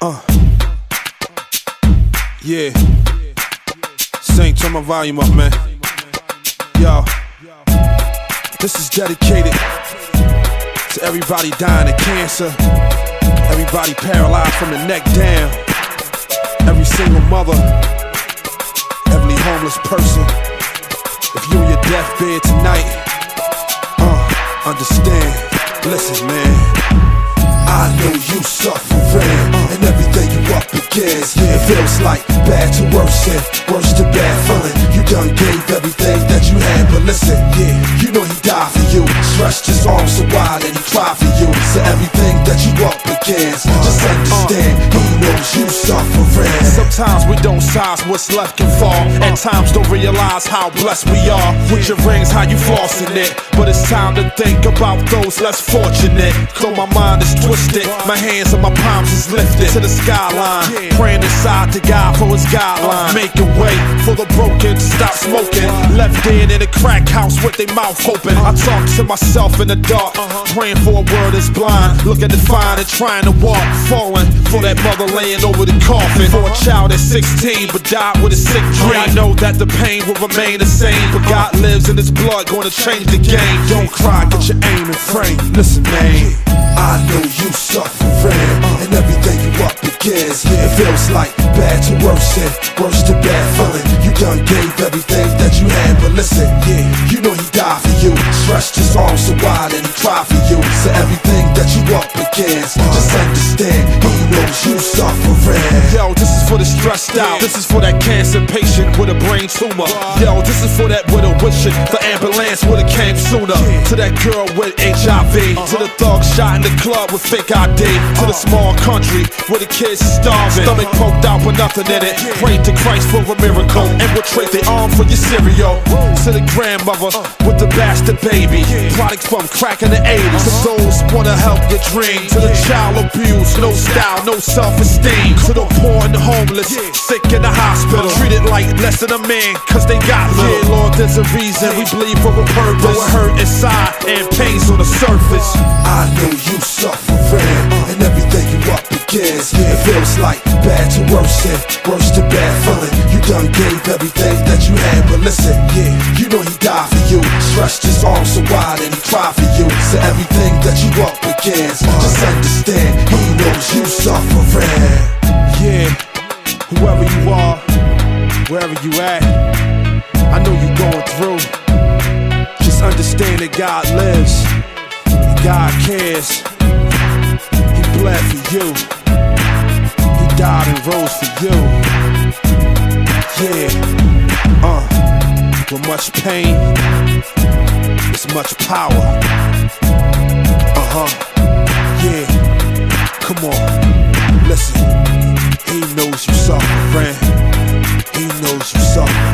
Uh, yeah. Saint, turn my volume up, man. Yo, this is dedicated to everybody dying of cancer, everybody paralyzed from the neck down, every single mother, every homeless person. If you're on your deathbed tonight, understand, listen, man. I know you suffering, and everything you up against, it feels like bad to worse and worse to bad feeling. You done gave everything that you had, but listen, yeah, you know he died for you. Stretched his arms so wide and he cried for you. So everything that you up against, just understand, he knows you suffering. Sometimes we don't size what's left can fall. At times don't realize how blessed we are. With your rings, how you flossing it. But it's time to think about those less fortunate. Though my mind is twisted, my hands and my palms is lifted to the skyline, praying inside to God for his guideline. Make a way for the broken to stop smoking. Left dead in a crack house with their mouth open. I talk to myself in the dark, praying for a world that's blind, looking to find and trying to walk, falling for that mother laying over the coffin. For a child at 16 but died with a sick dream. I know that the pain will remain the same, but God lives in his blood, gonna change the game. Don't cry, get your aim and frame. Listen, man, I know you suffering, and everything you up against, it feels like bad to worse and worse to bad feeling. You done gave everything that you had, but listen, yeah, you know he died for you. Stretched his arms so wide and he cried for you. So everything that you up against, just understand, he knows you suffering. Yo, this is for the stressed out, this is for that cancer patient with a brain tumor. Yo, this is for that widow wishing the ambulance would've came sooner. To that girl with HIV, to the thug shot in the club with fake ID, to the small country where the kids are starving, stomach poked out with nothing in it. Pray to Christ for a miracle, and we'll trade their arm for your cereal. To the grandmother with the bastard baby, products from crack in the 80s. To those wanna help your dream, to the child abused, no style, no self-esteem. To the poor and the homeless, sick in the hospital, treated like less than a man, cause they got little. Yeah, Lord, there's a reason we bleed for a purpose. Though it hurt inside and pains on the surface. I know you suffering, and everything you up against, it feels like bad to worse and worse to bad feeling. You done gave everything that you had, but listen, yeah, you know he died for you. Stretched his arms so wide and he cried for you. So everything that you up against, just understand, he knows you suffering. Yeah, whoever you are, wherever you at, I know you going through. Just understand that God lives, God cares. He bled for you, he died and rose for you. Yeah, with much pain, there's much power. Yeah, come on, listen. He knows you suffering, he knows you suffering.